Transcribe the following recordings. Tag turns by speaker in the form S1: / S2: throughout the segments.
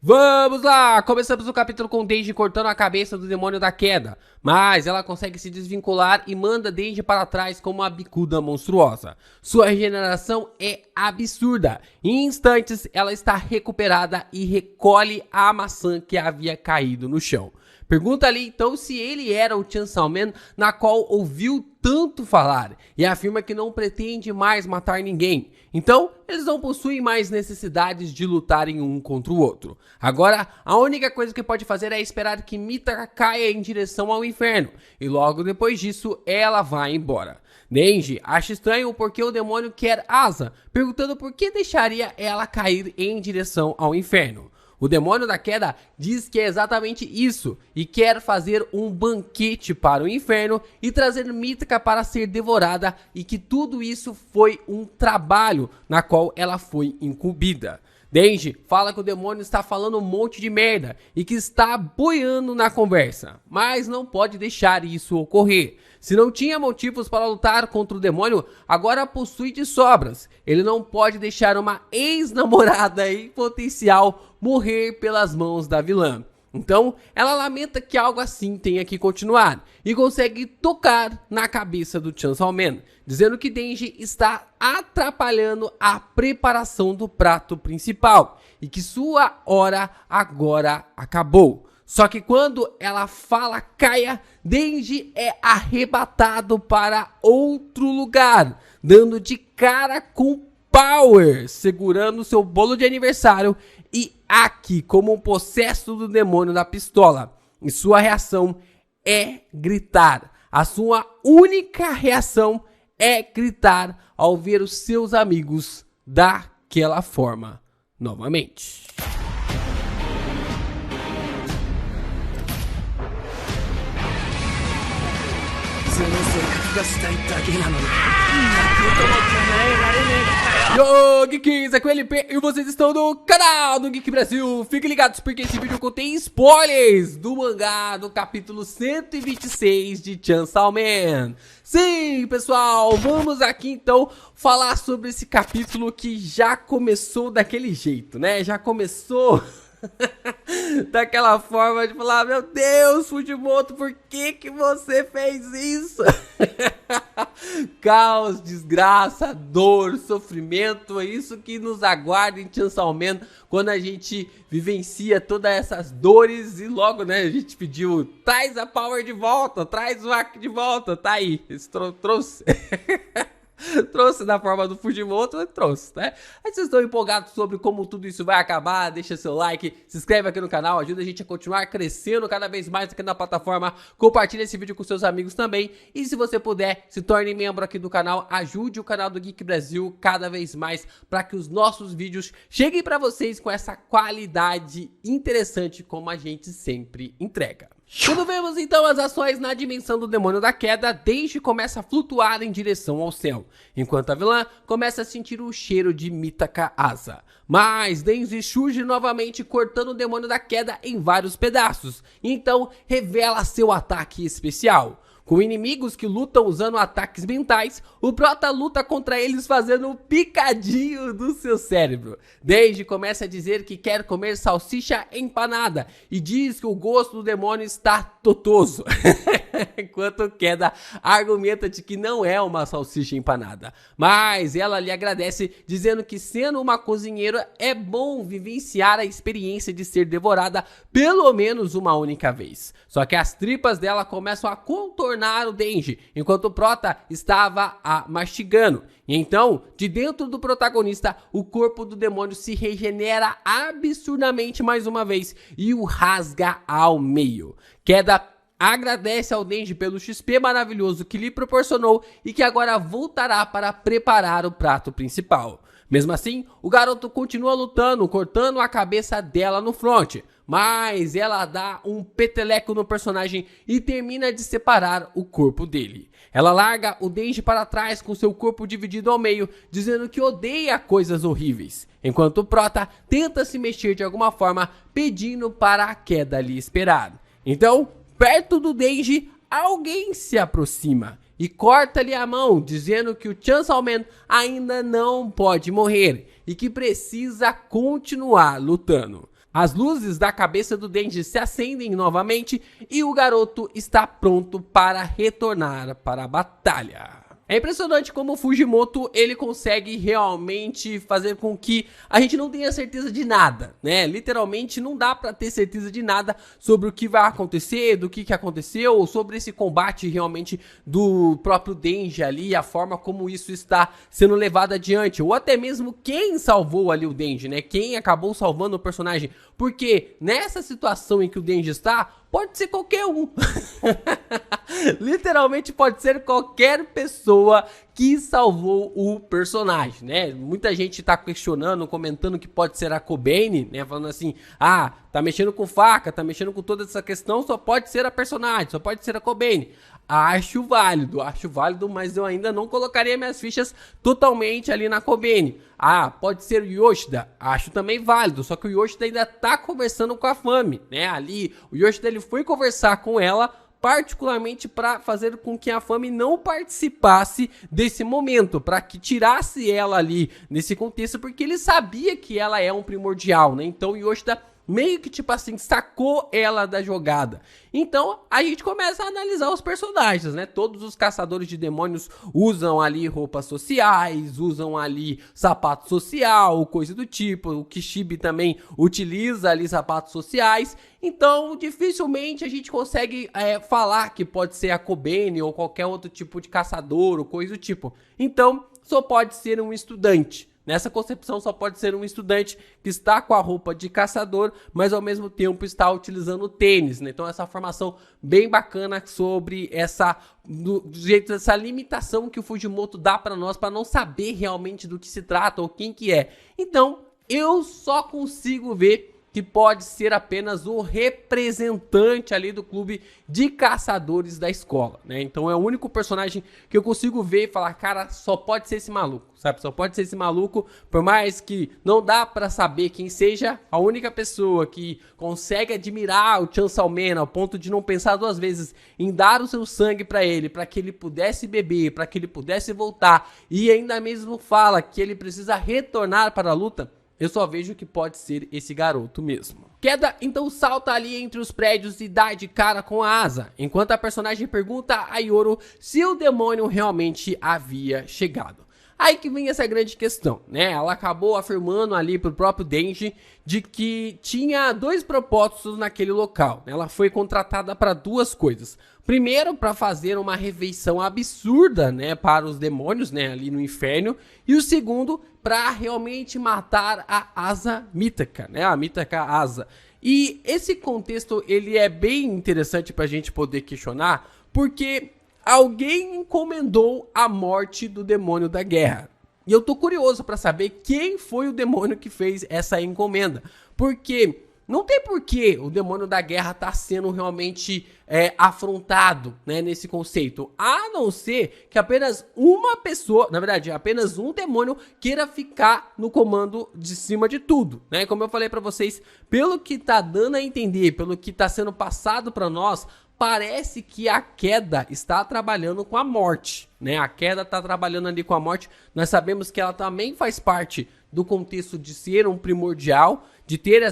S1: Vamos lá! Começamos o capítulo com Denji cortando a cabeça do demônio da queda, mas ela consegue se desvincular e manda Denji para trás como uma bicuda monstruosa. Sua regeneração é absurda. Em instantes, ela está recuperada e recolhe a maçã que havia caído no chão. Pergunta-lhe então se ele era o Chainsaw Man na qual ouviu tanto falar e afirma que não pretende mais matar ninguém. Então, eles não possuem mais necessidades de lutarem um contra o outro. Agora, a única coisa que pode fazer é esperar que Mitaka caia em direção ao inferno e logo depois disso ela vai embora. Denji acha estranho porque o demônio quer Asa, perguntando por que deixaria ela cair em direção ao inferno. O demônio da queda diz que é exatamente isso e quer fazer um banquete para o inferno e trazer Mitaka para ser devorada e que tudo isso foi um trabalho na qual ela foi incumbida. Denji fala que o demônio está falando um monte de merda e que está boiando na conversa, mas não pode deixar isso ocorrer. Se não tinha motivos para lutar contra o demônio, agora possui de sobras. Ele não pode deixar uma ex-namorada em potencial morrer pelas mãos da vilã. Então, ela lamenta que algo assim tenha que continuar e consegue tocar na cabeça do Chainsaw Man, dizendo que Denji está atrapalhando a preparação do prato principal e que sua hora agora acabou. Só que quando ela fala caia, Denji é arrebatado para outro lugar, dando de cara com Power, segurando seu bolo de aniversário e Aki como um possesso do demônio da pistola. E sua reação é gritar. A sua única reação é gritar ao ver os seus amigos daquela forma novamente. Yo, Geeks, aqui é o LP e vocês estão no canal do Geek Brasil. Fiquem ligados porque esse vídeo contém spoilers do mangá do capítulo 126 de Chainsaw Man. Sim, pessoal, vamos aqui então falar sobre esse capítulo que já começou daquele jeito, né? Já começou daquela forma de falar, meu Deus, Fujimoto, por que você fez isso? Caos, desgraça, dor, sofrimento, é isso que nos aguarda em Chainsaw Man quando a gente vivencia todas essas dores e logo, né, a gente pediu, traz a Power de volta, traz o Aki de volta, tá aí, trouxe. Trouxe na forma do Fujimoto, trouxe, né? Aí vocês estão empolgados sobre como tudo isso vai acabar, deixa seu like, se inscreve aqui no canal, ajuda a gente a continuar crescendo cada vez mais aqui na plataforma, compartilha esse vídeo com seus amigos também, e se você puder, se torne membro aqui do canal, ajude o canal do Geek Brasil cada vez mais, para que os nossos vídeos cheguem para vocês com essa qualidade interessante como a gente sempre entrega. Quando vemos então as ações na dimensão do demônio da queda, Denji começa a flutuar em direção ao céu, enquanto a vilã começa a sentir o cheiro de Mitaka Asa. Mas Denji surge novamente cortando o demônio da queda em vários pedaços, e então revela seu ataque especial. Com inimigos que lutam usando ataques mentais, o prota luta contra eles fazendo um picadinho do seu cérebro. Denji começa a dizer que quer comer salsicha empanada e diz que o gosto do demônio está totoso. Enquanto Queda argumenta de que não é uma salsicha empanada. Mas ela lhe agradece dizendo que sendo uma cozinheira é bom vivenciar a experiência de ser devorada pelo menos uma única vez. Só que as tripas dela começam a contornar o Denji, enquanto o prota estava mastigando. E então, de dentro do protagonista, o corpo do demônio se regenera absurdamente mais uma vez e o rasga ao meio. Queda agradece ao Denji pelo XP maravilhoso que lhe proporcionou e que agora voltará para preparar o prato principal. Mesmo assim, o garoto continua lutando, cortando a cabeça dela no front, mas ela dá um peteleco no personagem e termina de separar o corpo dele. Ela larga o Denji para trás com seu corpo dividido ao meio, dizendo que odeia coisas horríveis, enquanto o prota tenta se mexer de alguma forma, pedindo para a queda lhe esperar. Então, perto do Denji, alguém se aproxima e corta-lhe a mão, dizendo que o Chainsaw Man ainda não pode morrer e que precisa continuar lutando. As luzes da cabeça do Denji se acendem novamente e o garoto está pronto para retornar para a batalha. É impressionante como o Fujimoto ele consegue realmente fazer com que a gente não tenha certeza de nada, né? Literalmente não dá pra ter certeza de nada sobre o que vai acontecer, do que aconteceu, ou sobre esse combate realmente do próprio Denji ali, a forma como isso está sendo levado adiante, ou até mesmo quem salvou ali o Denji, né? Quem acabou salvando o personagem, porque nessa situação em que o Denji está, pode ser qualquer um. Literalmente pode ser qualquer pessoa que salvou o personagem, né? Muita gente tá questionando, comentando que pode ser a Kobane, né? Falando assim, ah, tá mexendo com faca, tá mexendo com toda essa questão, só pode ser a personagem, só pode ser a Kobane. Acho válido, mas eu ainda não colocaria minhas fichas totalmente ali na Kobane. Ah, pode ser o Yoshida, acho também válido, só que o Yoshida ainda tá conversando com a Fami, né? Ali, o Yoshida ele foi conversar com ela, particularmente para fazer com que a Fami não participasse desse momento, para que tirasse ela ali nesse contexto, porque ele sabia que ela é um primordial, né? Então o Yoshida meio que tipo assim, sacou ela da jogada. Então a gente começa a analisar os personagens, né? Todos os caçadores de demônios usam ali roupas sociais, usam ali sapato social, coisa do tipo. O Kishibe também utiliza ali sapatos sociais. Então dificilmente a gente consegue falar que pode ser a Kobane ou qualquer outro tipo de caçador ou coisa do tipo. Então só pode ser um estudante. Nessa concepção só pode ser um estudante que está com a roupa de caçador, mas ao mesmo tempo está utilizando tênis, né? Então essa formação bem bacana sobre essa limitação que o Fujimoto dá para nós, para não saber realmente do que se trata ou quem que é. Então eu só consigo ver que pode ser apenas o representante ali do clube de caçadores da escola, né? Então é o único personagem que eu consigo ver e falar, cara, só pode ser esse maluco, sabe? Só pode ser esse maluco, por mais que não dá pra saber quem seja, a única pessoa que consegue admirar o Chainsaw Man ao ponto de não pensar duas vezes em dar o seu sangue pra ele, pra que ele pudesse beber, pra que ele pudesse voltar, e ainda mesmo fala que ele precisa retornar para a luta, eu só vejo que pode ser esse garoto mesmo. Queda então salta ali entre os prédios e dá de cara com a Asa, enquanto a personagem pergunta a Yoro se o demônio realmente havia chegado. Aí que vem essa grande questão, né? Ela acabou afirmando ali pro próprio Denji de que tinha dois propósitos naquele local. Ela foi contratada para duas coisas. Primeiro, para fazer uma refeição absurda, né, para os demônios, né, ali no inferno. E o segundo, para realmente matar a Asa Mitaka, né, a Mitaka Asa. E esse contexto, ele é bem interessante para a gente poder questionar, porque alguém encomendou a morte do demônio da guerra. E eu tô curioso para saber quem foi o demônio que fez essa encomenda. Porque não tem porquê o demônio da guerra tá sendo realmente afrontado, né, nesse conceito. A não ser que apenas uma pessoa, na verdade, apenas um demônio queira ficar no comando de cima de tudo, né? Como eu falei para vocês, pelo que tá dando a entender, pelo que tá sendo passado para nós, parece que a Queda está trabalhando com a morte, né? A Queda está trabalhando ali com a morte. Nós sabemos que ela também faz parte do contexto de ser um primordial, de ter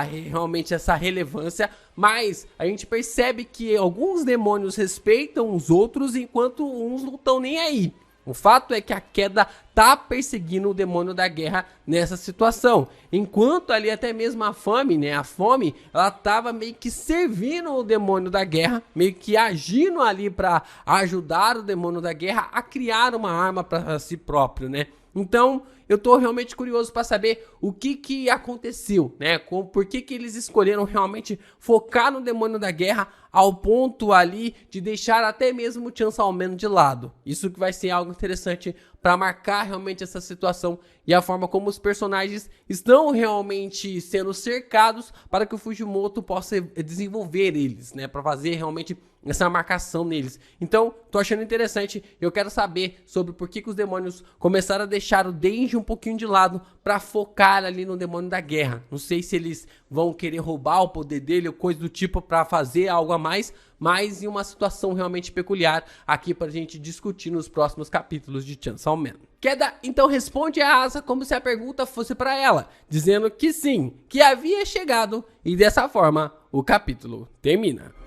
S1: realmente essa relevância, mas a gente percebe que alguns demônios respeitam os outros, enquanto uns não estão nem aí. O fato é que a Queda tá perseguindo o demônio da guerra nessa situação. Enquanto ali até mesmo a Fami, né? A Fami, ela tava meio que servindo o demônio da guerra, meio que agindo ali para ajudar o demônio da guerra a criar uma arma para si próprio, né? Então, eu tô realmente curioso para saber o que aconteceu, né? Por que eles escolheram realmente focar no demônio da guerra ao ponto ali de deixar até mesmo o Chainsaw Man de lado. Isso que vai ser algo interessante para marcar realmente essa situação e a forma como os personagens estão realmente sendo cercados para que o Fujimoto possa desenvolver eles, né? Para fazer realmente essa marcação neles. Então, tô achando interessante. Eu quero saber sobre por que os demônios começaram a deixar o Denji um pouquinho de lado pra focar ali no demônio da guerra. Não sei se eles vão querer roubar o poder dele ou coisa do tipo pra fazer algo a mais, mas em uma situação realmente peculiar aqui pra gente discutir nos próximos capítulos de Chainsaw Man. Queda então responde a Asa como se a pergunta fosse pra ela, dizendo que sim, que havia chegado, e dessa forma o capítulo termina.